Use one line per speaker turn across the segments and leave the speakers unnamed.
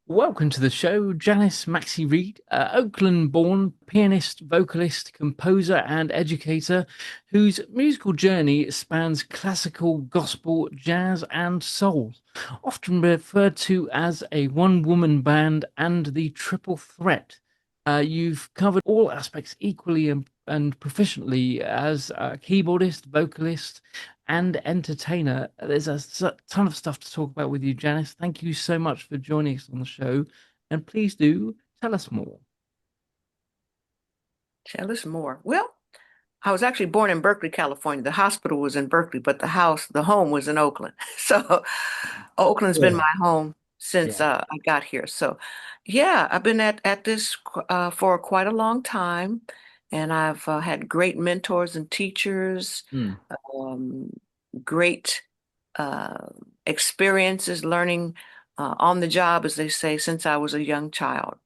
Welcome to the show, Janice Maxie-Reid, Oakland-born pianist, vocalist, composer, and educator, whose musical journey spans classical, gospel, jazz, and soul, often referred to as a one-woman band and the triple threat. You've covered all aspects equally and proficiently as a keyboardist, vocalist, and entertainer. There's a ton of stuff to talk about with you, Janice. Thank you so much for joining us on the show. And please do tell us more.
Tell us more. Well, I was actually born in Berkeley, California. The hospital was in Berkeley, but the home was in Oakland. So Oakland's been
Yeah.
my home since
Yeah.
I got here. So yeah, I've been at this for quite a long time, and I've had great mentors and teachers,
Mm.
um, great uh, experiences learning on the job, as they say, since I was a young child.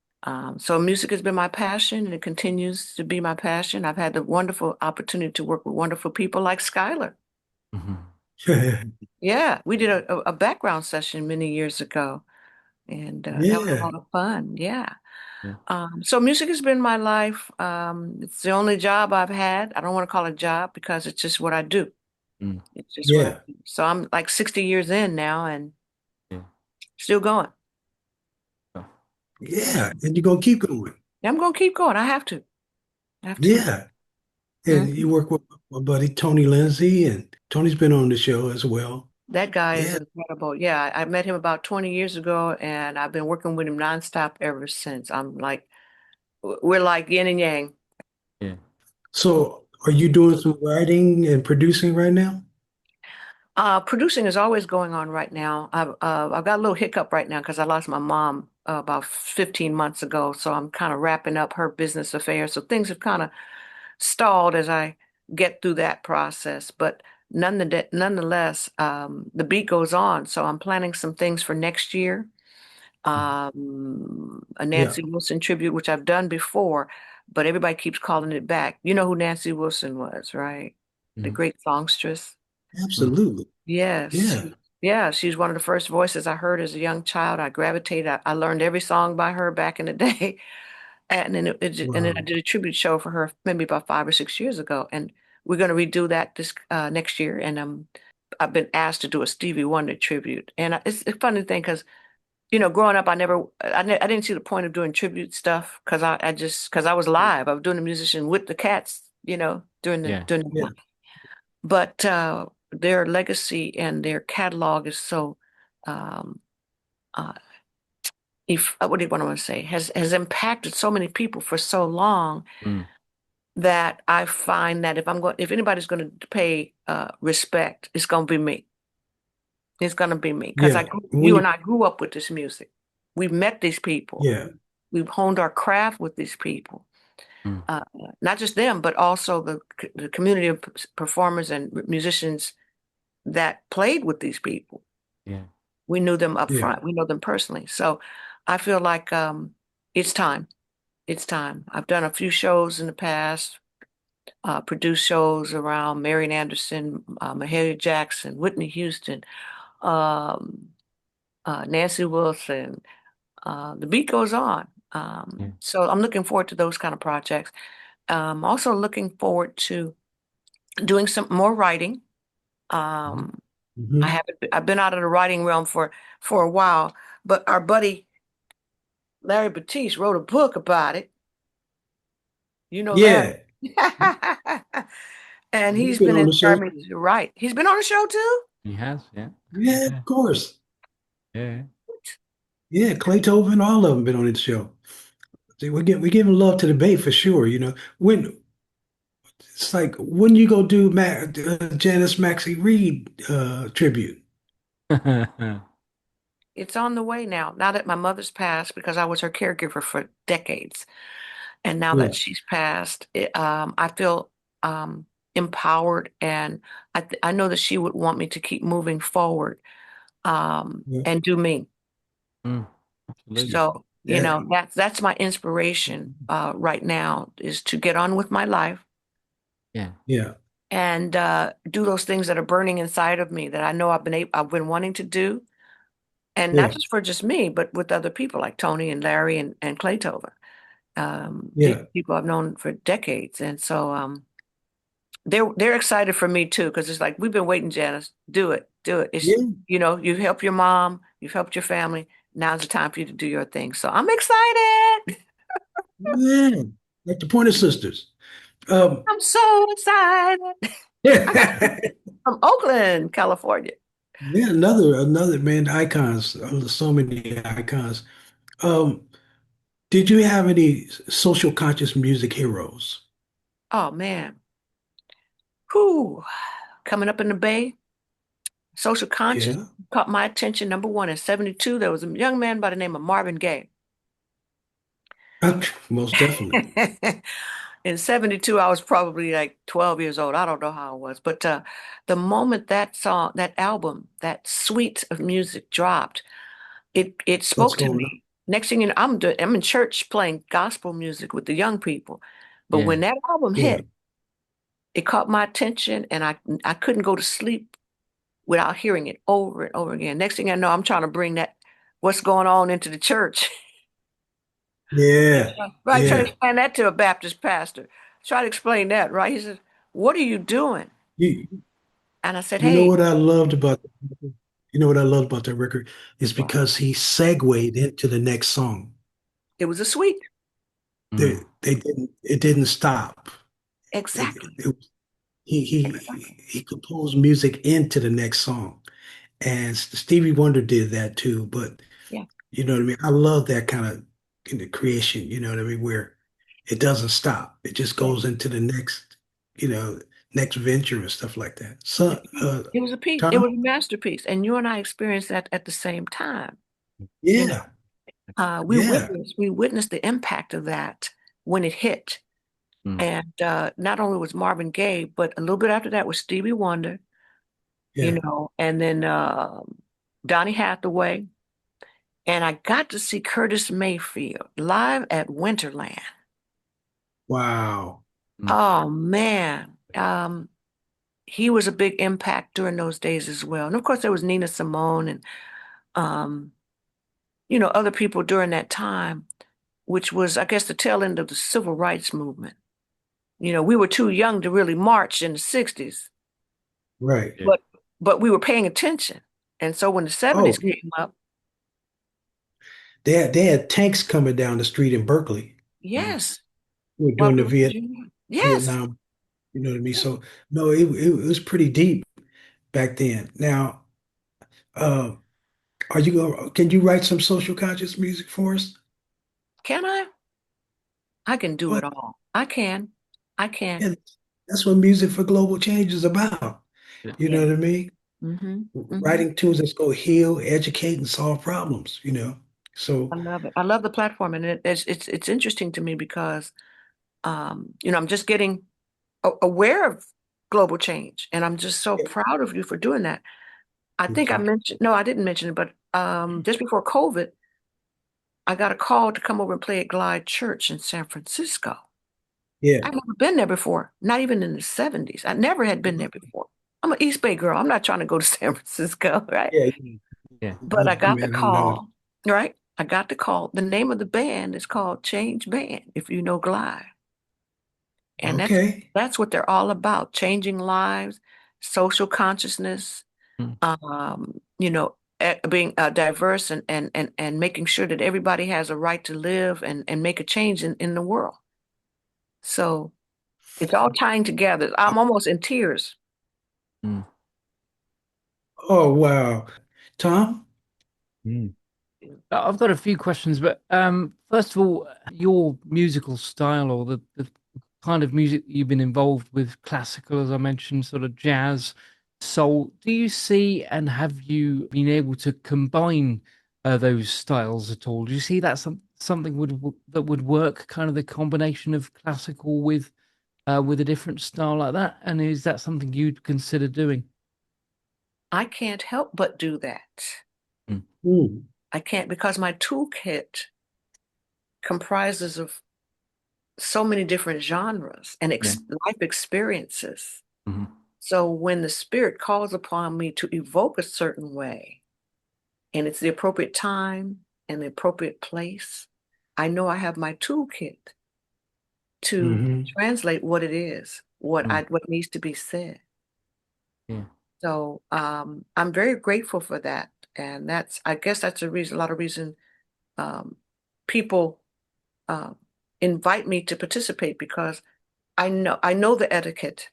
So music has been my passion and it continues to be my passion. I've had the wonderful opportunity to work with wonderful people like Skyler.
Mhm.
Yeah, we did a background session many years ago, and that was a
Yeah.
lot of fun. Yeah.
Yeah.
So music has been my life. It's the only job I've had. I don't want to call it a job because it's just what I do.
Mm.
It's just what I
Yeah.
do. So I'm like 60 years in now and
Yeah.
still going.
Oh.
Yeah. And you're gonna keep going.
Yeah, I'm gonna keep going. I have to. I have to.
Yeah. And
Mhm.
you work with my buddy Tony Lindsay, and Tony's been on the show as well.
That guy is
Yeah.
incredible. Yeah, I met him about 20 years ago, and I've been working with him nonstop ever since. We're like yin and yang.
Yeah.
So are you doing some writing and producing right now?
Producing is always going on right now. I've got a little hiccup right now because I lost my mom about 15 months ago, so I'm kind of wrapping up her business affairs. So things have kind of stalled as I get through that process. But nonetheless, the beat goes on. So I'm planning some things for next year. A
Yeah.
Nancy Wilson tribute, which I've done before, but everybody keeps calling it back. You know who Nancy Wilson was, right? The
Mm.
great songstress.
Mm.
Absolutely.
Yes.
Yeah.
Yeah, she's one of the first voices I heard as a young child. I gravitated. I learned every song by her back in the day. And then and then I
Wow.
did a tribute show for her maybe about 5 or 6 years ago. And we're going to redo that this next year. And I've been asked to do a Stevie Wonder tribute. And it's a funny thing because growing up, I didn't see the point of doing tribute stuff because because I was live. I was doing the musician with the cats,
Yeah.
during the
Yeah.
but their legacy and their catalog is so um, uh, if what do you want to say has impacted so many people for so long
Mm.
that I find that if anybody's going to pay respect, it's going to be me. It's going to be me because
Yeah.
you
When
and I grew up with this music. We've met these people.
yeah.
We've honed our craft with these people.
Mm.
Uh, Not just them, but also the community of performers and musicians that played with these people.
Yeah.
We knew them up
Yeah.
front. We know them personally. So I feel like it's time. It's time. I've done a few shows in the past, produced shows around Marian Anderson, Mahalia Jackson, Whitney Houston, um, Nancy Wilson. The beat goes on.
Yeah.
So I'm looking forward to those kind of projects. Also looking forward to doing some more writing.
Mhm.
Um,
Hmm.
I've been out of the writing realm for a while, but our buddy Larry Batiste wrote a book about it. You know Larry.
Yeah.
And
He's
he's
been
been
on the show.
inspiring me to write. He's been on the show too?
He has. Yeah.
Yeah,
Yeah.
of course.
Yeah.
Yeah, Claytoven, all of them been on the show. See, we're giving love to the Bay for sure. When it's like when you go do Janice Maxie-Reid tribute.
It's on the way now. Now that my mother's passed, because I was her caregiver for decades. And now that
Yeah,
she's passed, I feel empowered, and I know that she would want me to keep moving forward
yeah,
and do me.
Mm. Absolutely.
So,
yeah,
that's my inspiration right now is to get on with my life
Yeah.
yeah,
and do those things that are burning inside of me that I know I've been wanting to do, and not
Yeah,
just for just me, but with other people like Tony and Larry and Claytover. These
yeah,
people I've known for decades, and so they're excited for me too, because it's like we've been waiting, Janice. Do it, do it. It's
yeah,
you've helped your mom, you've helped your family. Now's the time for you to do your thing. So I'm excited.
yeah. Like the Pointer Sisters. Um,
I'm so excited. I got
yeah,
from Oakland, California.
another man, icons. So many icons. Um, did you have any social conscious music heroes?
Oh man, who coming up in the Bay? Social conscious
Yeah,
caught my attention. Number one in '72, there was a young man by the name of Marvin Gaye.
most definitely.
In '72, I was probably like 12 years old. I don't know how I was, but the moment that song, that album, that suite of music dropped, it
What's
spoke to
going on?
me. Next thing you know, I'm in church playing gospel music with the young people. But
Yeah.
when that album
Yeah,
hit, it caught my attention, and I couldn't go to sleep without hearing it over and over again. Next thing I know, I'm trying to bring that what's going on into the church.
yeah,
Right, try to
yeah.
explain that to a Baptist pastor. Try to explain that, right? He said, "What are you doing?"
You,
And I said,
you know
"Hey,
what I loved about you know what I loved about that record is
well,
because he segued into the next song.
it was a suite."
Mm.
They didn't it didn't stop.
Exactly.
It
Exactly.
he composed music into the next song. And Stevie Wonder did that too, but
Yeah.
you know what I mean? I love that kind of creation, you know what I mean, where it doesn't stop. It just
Yeah.
goes into the next, you know, next venture and stuff like that. So,
It was a piece. It
Tom?
was a masterpiece, and you and I experienced that at the same time. You know,
Yeah, yeah,
we witnessed the impact of that when it hit.
Mm.
And not only was Marvin Gaye, but a little bit after that was Stevie Wonder,
yeah.
and then Donny Hathaway. And I got to see Curtis Mayfield live at Winterland.
Wow.
Mm.
Oh man. He was a big impact during those days as well. And of course there was Nina Simone and um, other people during that time, which was, I guess, the tail end of the civil rights movement. We were too young to really march in the '60s,
Right.
Yeah.
but we were paying attention. And so when the
Oh,
'70s came up,
they had tanks coming down the street in Berkeley
Mm.
yes,
during
Martin
the
Luther Jr. Yes.
Vietnam, you know what I mean? So, no, it was pretty deep back then. Now, uh, can you write some social conscious music for us?
Can I? I can do
Well,
it all. I can. I can.
yeah, that's what music for global change is about.
Yeah.
You
Yeah.
know what I mean?
hmm hmm
Writing tunes that's going to heal, educate, and solve problems, you know? So,
I love it. I love the platform, and it's interesting to me because I'm just getting aware of global change, and I'm just so
yeah,
proud of you for doing that. I think I
okay.
mentioned, no, I didn't mention it, but just before COVID, I got a call to come over and play at Glide Church in San Francisco.
Yeah.
I've never been there before, not even in the '70s. I never had been there before. I'm an East Bay girl. I'm not trying to go to San Francisco, right?
Yeah.
Yeah.
But I got the
Man, I know.
call, right? I got the call. The name of the band is called Change Band, if you know Glide. And
Okay.
that's what they're all about, changing lives, social consciousness,
Mm.
being diverse and making sure that everybody has a right to live and make a change in the world. So it's all tying together. I'm almost in tears.
Mm.
Oh, wow. Tom?
Mm. I've got a few questions, but first of all, your musical style or the kind of music you've been involved with, classical, as I mentioned, sort of jazz, soul. Do you see and have you been able to combine those styles at all? Do you see that something that would work, kind of the combination of classical with a different style like that? And is that something you'd consider doing?
I can't help but do that.
Mm.
Mm.
I can't because my toolkit comprises of so many different genres and
Yeah.
life experiences.
Mhm.
So when the spirit calls upon me to evoke a certain way, and it's the appropriate time and the appropriate place, I know I have my toolkit to
Hmm.
translate what it is, what needs to be said.
Yeah.
So I'm very grateful for that. And I guess that's a lot of reason people uh, invite me to participate, because I know the etiquette,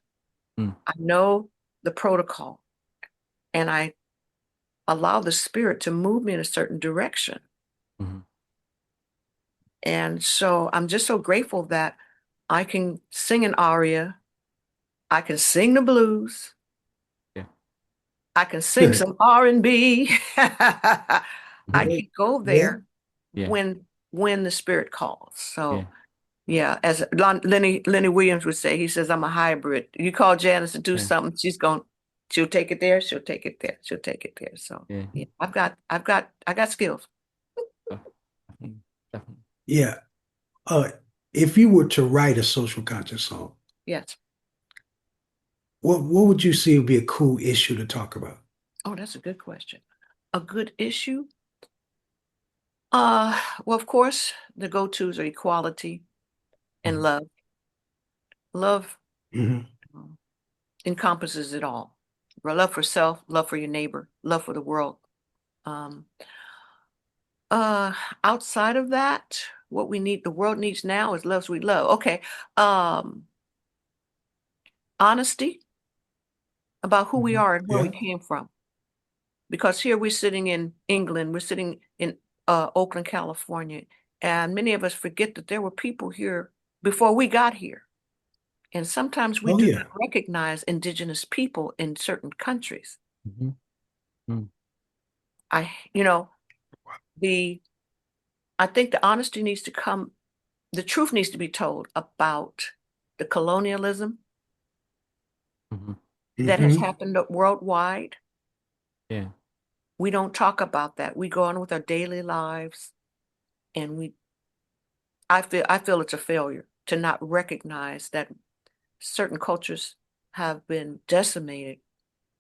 Mm.
I know the protocol, and I allow the spirit to move me in a certain direction.
Mhm.
And so I'm just so grateful that I can sing an aria, I can sing the blues,
Yeah.
I can sing some R&B. I
Mhm.
can go
Yeah.
there
Yeah.
when the spirit calls.
Yeah.
So yeah, as Lenny Williams would say, he says, I'm a hybrid. You call Janice to do
Yeah.
something, she'll take it there, she'll take it there, she'll take it there. So
Yeah.
yeah, I got skills.
Oh, definitely. Definitely.
Yeah. Uh, if you were to write a social conscious song,
Yes.
what would you see would be a cool issue to talk about?
Oh, that's a good question. A good issue? Uh, well, of course, the go-tos are equality and
Mhm.
love. Love
Hmm.
um, encompasses it all. Love for self, love for your neighbor, love for the world. Um, uh, Outside of that, what the world needs now is love, sweet love. Okay. Um, Honesty about who we
Hmm.
are and where we
Yeah.
came from. Because here we're sitting in England, we're sitting in Oakland, California, and many of us forget that there were people here before we got here. And sometimes we
Oh
do
yeah.
not recognize indigenous people in certain countries.
Mhm. Mm.
I, you know, the I think the honesty needs to come, the truth needs to be told about the colonialism
Mhm.
that has
Hmm.
happened worldwide.
Yeah.
We don't talk about that. We go on with our daily lives, and I feel it's a failure to not recognize that certain cultures have been decimated,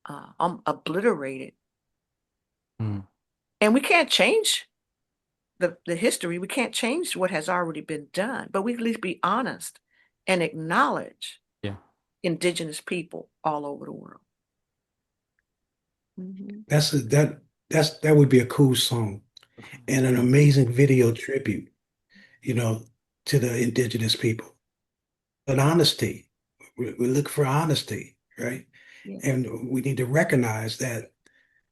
obliterated,
Mm.
and we can't change the history. We can't change what has already been done, but we can at least be honest and acknowledge
Yeah.
indigenous people all over the world. Mhm.
That would be a cool song
Definitely.
and an amazing video tribute, you know, to the indigenous people. But honesty, we look for honesty, right?
Yeah.
And we need to recognize that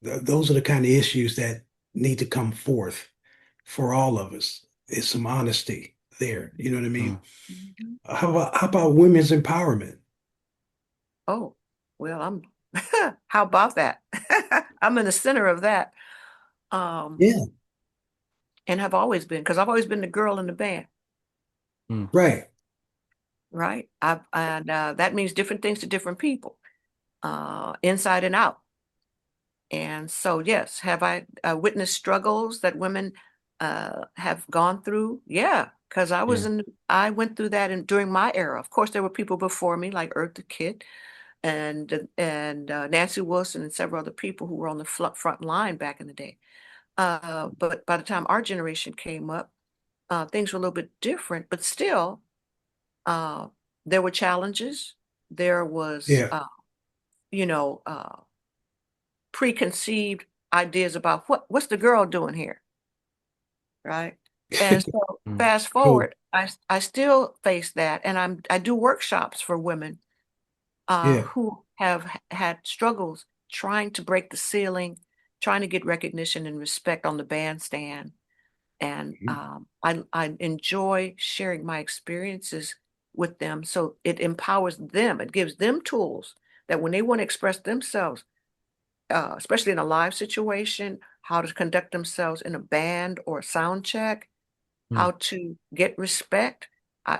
those are the kind of issues that need to come forth for all of us. It's some honesty there. You know what I mean?
Mm.
Mhm.
How about women's empowerment?
Oh, well, I'm, how about that? I'm in the center of that. Um,
Yeah,
and have always been, because I've always been the girl in the band,
Mm.
right.
right? And that means different things to different people, inside and out. And so, yes, have I witnessed struggles that women have gone through? Yeah, because
Yeah.
I went through that during my era. Of course, there were people before me, like Eartha Kitt and Nancy Wilson and several other people who were on the front line back in the day. But by the time our generation came up, things were a little bit different, but still, uh, there were challenges. There was,
Yeah.
you know, preconceived ideas about what's the girl doing here, right? And so
Mm.
fast
True.
forward, I still face that, and I do workshops for women
Yeah.
who have had struggles trying to break the ceiling, trying to get recognition and respect on the bandstand. And
Mhm.
I enjoy sharing my experiences with them, so it empowers them. It gives them tools that when they want to express themselves, especially in a live situation, how to conduct themselves in a band or a sound check,
Mm.
how to get respect.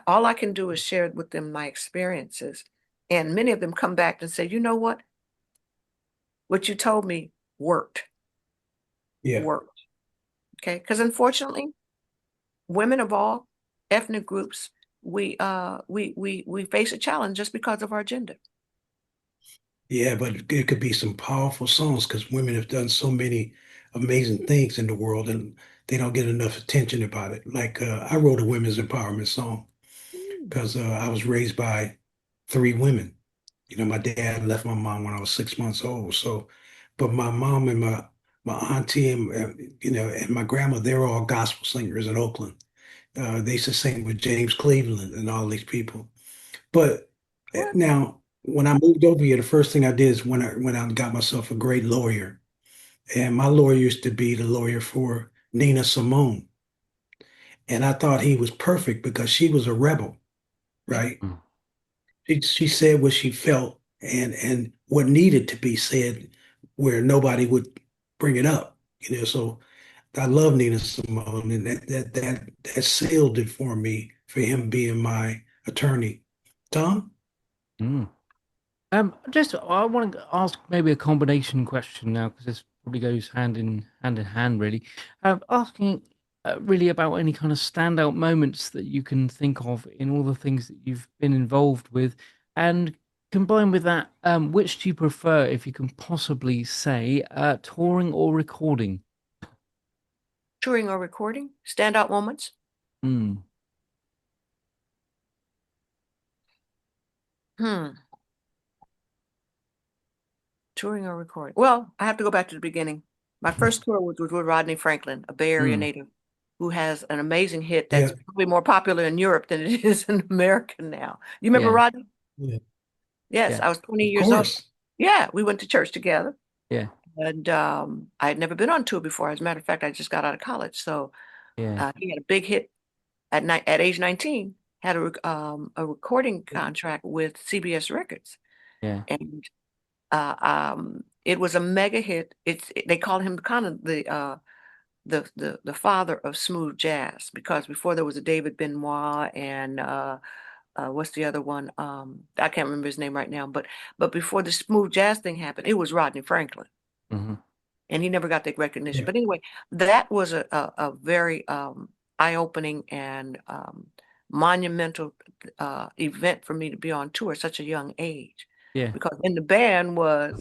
All I can do is share with them my experiences. And many of them come back and say, you know what you told me worked,
Yeah.
worked. Okay. Because unfortunately, women of all ethnic groups, we face a challenge just because of our gender.
Yeah, but it could be some powerful songs because women have done so many amazing things in the world, and they don't get enough attention about it. Like I wrote a women's empowerment song because I was raised by three women. You know, my dad left my mom when I was 6 months old. So, but my mom and my auntie and you know and my grandma, they're all gospel singers in Oakland. They used to sing with James Cleveland and all these people. But
What?
now, when I moved over here, the first thing I did is when I got myself a great lawyer, and my lawyer used to be the lawyer for Nina Simone, and I thought he was perfect because she was a rebel, right?
Mm.
She said what she felt and what needed to be said, where nobody would bring it up, you know. So I love Nina Simone, and that sealed it for me for him being my attorney. Tom?
Mm. Just I want to ask maybe a combination question now because this probably goes hand in hand really. Asking really about any kind of standout moments that you can think of in all the things that you've been involved with, and combined with that, which do you prefer, if you can possibly say, touring or recording?
Touring or recording? Standout moments?
Mm.
Hmm. Touring or recording? Well, I have to go back to the beginning. My first tour was with Rodney Franklin, a Bay Area
Mm.
native who has an amazing hit that's
Yeah,
probably more popular in Europe than it is in America now. You remember
Yeah,
Rodney?
yeah,
Yes,
yeah,
I was 20
of
years old.
course.
Yeah, we went to church together.
yeah,
And I had never been on tour before. As a matter of fact, I just got out of college. So
yeah,
he had a big hit at age 19, had a recording contract with CBS Records.
yeah,
And it was a mega hit. They called him kind of the father of smooth jazz, because before there was a David Benoit and what's the other one? I can't remember his name right now, but before the smooth jazz thing happened, it was Rodney Franklin,
hmm
and he never got the recognition.
Yeah,
But anyway, that was a very eye-opening and monumental event for me to be on tour at such a young age,
yeah.
because in the band was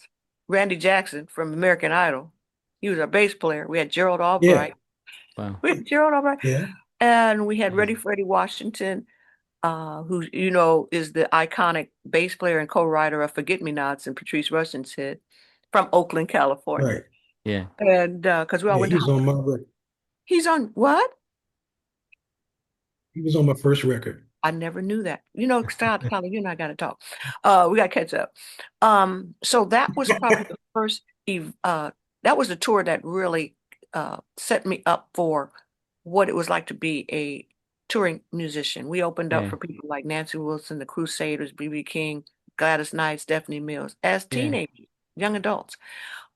Randy Jackson from American Idol. He was our bass player. We had Gerald
yeah,
Albright.
Wow.
We had Gerald Albright,
yeah.
and we had Ready Freddie Washington, who is the iconic bass player and co-writer of "Forget Me Nots" and Patrice Rushen's hit, from Oakland, California.
Right.
Yeah.
And because we all
Yeah,
went
he
to
was on my record.
he's on what?
He was on my first record.
I never knew that. Skyler, you and I got to talk. We got to catch up. So that was probably the first. That was the tour that really set me up for what it was like to be a touring musician. We opened up
Yeah.
for people like Nancy Wilson, the Crusaders, B.B. King, Gladys Knight, Stephanie Mills as
Yeah.
teenagers, young adults.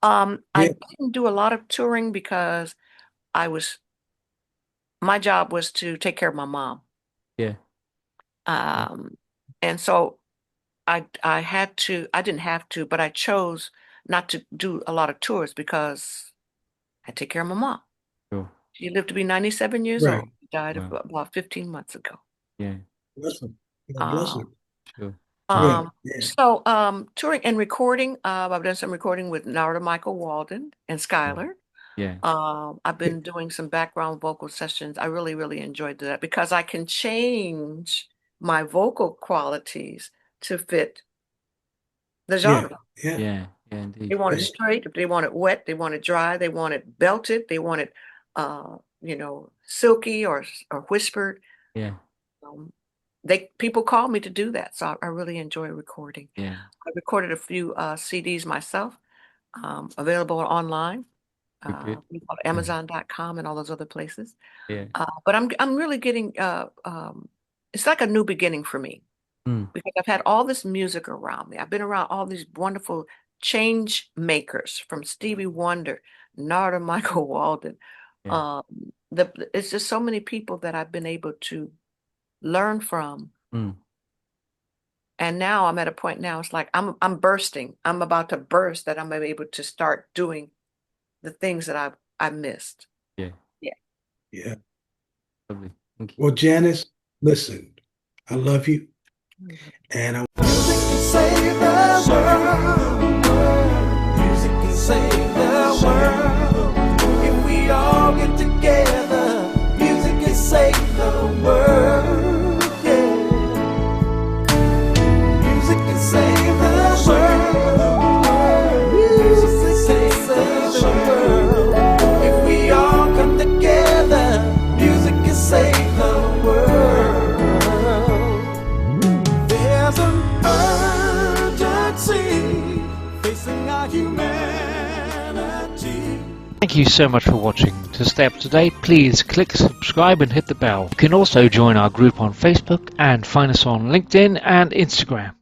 I
Yeah,
didn't do a lot of touring because my job was to take care of my mom.
Yeah.
And so I didn't have to, but I chose not to do a lot of tours because I take care of my mom.
Sure.
She lived to be 97 years
right.
old. She died
Wow.
about 15 months ago.
Yeah.
Bless him. God bless
Um,
him.
Sure.
Yeah,
um,
yeah,
so touring and recording, I've done some recording with Narada Michael Walden and Skyler.
Yeah.
I've been doing some background vocal sessions. I really, really enjoyed that because I can change my vocal qualities to fit the
yeah,
genre.
yeah,
Yeah. Yeah.
They
Indeed.
want it
yeah,
straight, if they want it wet, they want it dry, they want it belted, they want it silky or whispered.
Yeah.
Um, people call me to do that, so I really enjoy recording.
Yeah.
I recorded a few CDs myself, available online,
Good. Good.
Amazon.com and all those other places.
Yeah.
But I'm really getting it's like a new beginning for me,
Mm.
because I've had all this music around me. I've been around all these wonderful change makers, from Stevie Wonder, Narada Michael Walden.
Yeah.
It's just so many people that I've been able to learn from.
Mm.
And now I'm at a point now, it's like I'm bursting. I'm about to burst, that I'm able to start doing the things that I missed.
Yeah.
Yeah.
yeah.
Lovely. Thank you.
Well, Janice, listen, I love you, and I
Music can save the world. Music can save the world.
Thank you so much for watching. To stay up to date, please click subscribe and hit the bell. You can also join our group on Facebook and find us on LinkedIn and Instagram.